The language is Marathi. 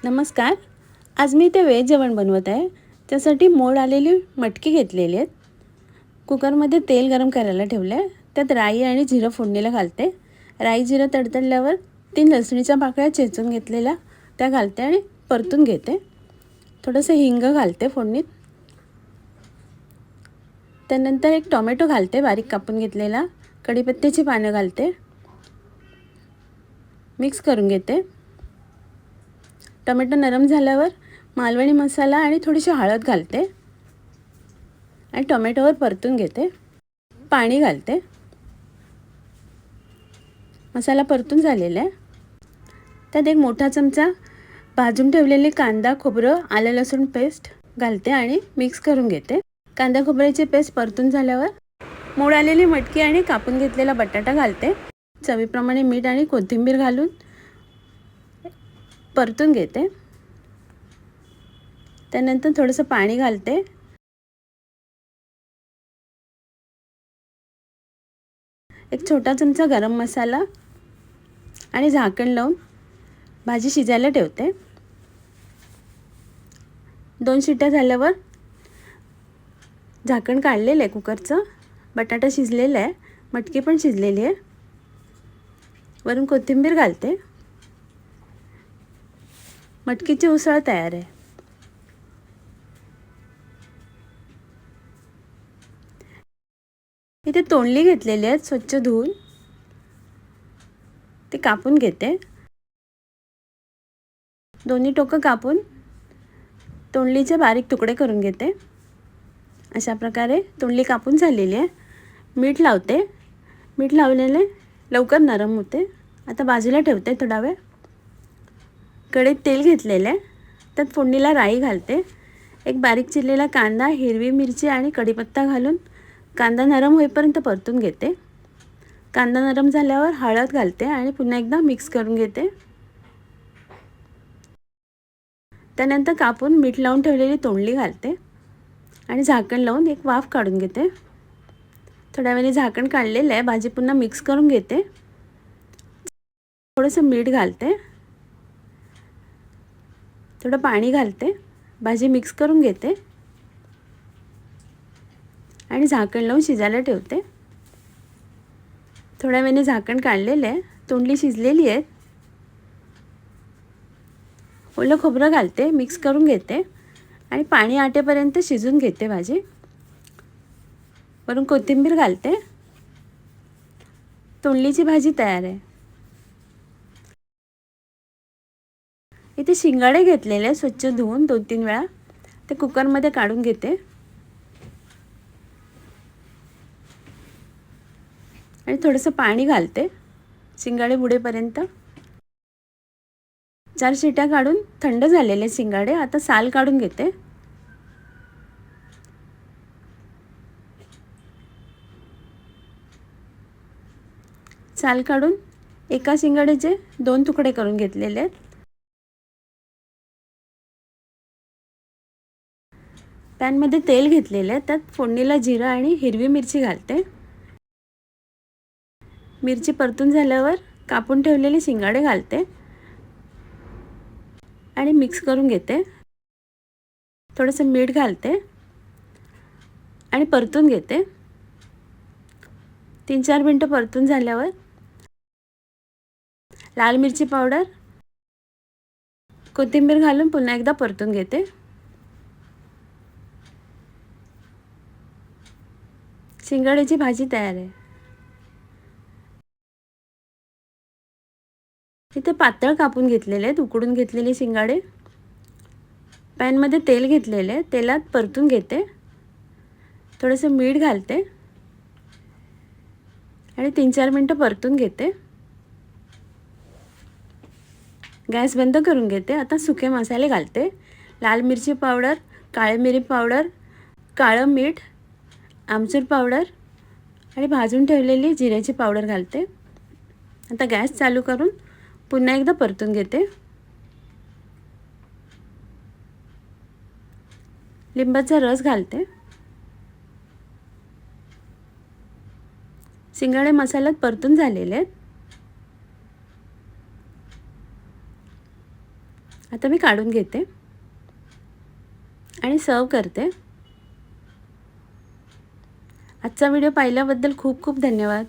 नमस्कार. आज मी ते व्हेज जेवण बनवत आहे. त्यासाठी मोड आलेली मटकी घेतलेली आहेत. कुकरमध्ये तेल गरम करायला ठेवलं आहे. त्यात राई आणि जिरं फोडणीला घालते. राई जिरं तडतडल्यावर 3 लसणीच्या पाकळ्या चेचून घेतलेल्या त्या घालते आणि परतून घेते. थोडंसं हिंग घालते फोडणीत. त्यानंतर एक टोमॅटो घालते बारीक कापून घेतलेला. कढीपत्त्याची पानं घालते. मिक्स करून घेते. टोमॅटो नरम झाल्यावर मालवणी मसाला आणि थोडीशी हळद घालते आणि टोमॅटोवर परतून घेते. पाणी घालते. मसाला परतून झालेला आहे. त्यात एक मोठा चमचा भाजून ठेवलेली कांदा खोबरं आलं लसूण पेस्ट घालते आणि मिक्स करून घेते. कांदा खोबऱ्याची पेस्ट परतून झाल्यावर मोड आलेली मटकी आणि कापून घेतलेला बटाटा घालते. चवीप्रमाणे मीठ आणि कोथिंबीर घालून परतून घेते. त्यानंतर थोडंसं पाणी घालते. एक छोटा चमचा गरम मसाला आणि झाकण लावून भाजी शिजायला ठेवते. 2 शिट्ट्या झाल्यावर झाकण काढलेलं आहे कुकरचं. बटाटा शिजलेला आहे. मटकी पण शिजलेली आहे. वरून कोथिंबीर घालते. मटकीची उसळ तयार आहे. इथे तोंडली घेतलेली आहेत स्वच्छ धुवून. ती कापून घेते. दोन्ही टोकं कापून तोंडलीचे बारीक तुकडे करून घेते. अशा प्रकारे तोंडली कापून झालेली आहे. मीठ लावते. मीठ लावलेले लवकर नरम होते. आता बाजूला ठेवते थोडा वेळ. कढईत तेल घेतलेलं आहे. त्यात फोडणीला राई घालते. एक बारीक चिरलेला कांदा, हिरवी मिरची आणि कढीपत्ता घालून कांदा नरम होईपर्यंत परतून घेते. कांदा नरम झाल्यावर हळद घालते आणि पुन्हा एकदा मिक्स करून घेते. त्यानंतर कापून मीठ लावून ठेवलेली तोंडली घालते आणि झाकण लावून एक वाफ काढून घेते. थोड्या वेळाने झाकण काढलेलं आहे. भाजी पुन्हा मिक्स करून घेते. थोडंसं मीठ घालते. थोडं पाणी घालते. भाजी मिक्स करून घेते आणि झाकण लावून शिजायला ठेवते. थोड्या वेळाने झाकण काढलेलं आहे. तोंडली शिजलेली आहे. ओलं खोबरं घालते. मिक्स करून घेते आणि पाणी आटेपर्यंत शिजून घेते भाजी. वरून कोथिंबीर घालते. तोंडलीची भाजी तयार आहे. इथे शिंगाडे घेतलेले स्वच्छ धुवून 2-3 वेळा ते कुकरमध्ये काढून घेते आणि थोडंसं पाणी घालते शिंगाडे बुडेपर्यंत. 4 शिट्ट्या काढून थंड झालेले शिंगाडे. आता साल काढून घेते. साल काढून एका शिंगाड्याचे 2 तुकडे करून घेतलेले आहेत. पॅनमध्ये तेल घेतलेलं आहे. त्यात फोडणीला जिरं आणि हिरवी मिरची घालते. मिरची परतून झाल्यावर कापून ठेवलेले शिंगाडे घालते आणि मिक्स करून घेते. थोडंसं मीठ घालते आणि परतून घेते. 3-4 मिनटं परतून झाल्यावर लाल मिरची पावडर, कोथिंबीर घालून पुन्हा एकदा परतून घेते. शिंगाड्याची भाजी तयार आहे. इथे पातळ कापून घेतलेले आहेत उकडून घेतलेले शिंगाडे. पॅनमध्ये तेल घेतलेले. तेलात परतून घेते. थोडंसं मीठ घालते आणि 3-4 मिनटं परतून घेते. गॅस बंद करून घेते. आता सुके मसाले घालते. लाल मिरची पावडर, काळी मिरी पावडर, काळं मीठ, आमचूर पावडर आणि भाजून ठेवलेली जिऱ्याची पावडर घालते. आता गॅस चालू करून पुन्हा एकदा परतून घेते. लिंबाचा रस घालते. शिंगाडे मसाल्यात परतून झालेले आहेत. आता मी काढून घेते आणि सर्व करते. आजचा व्हिडिओ पाहिल्याबद्दल खूप खूप धन्यवाद.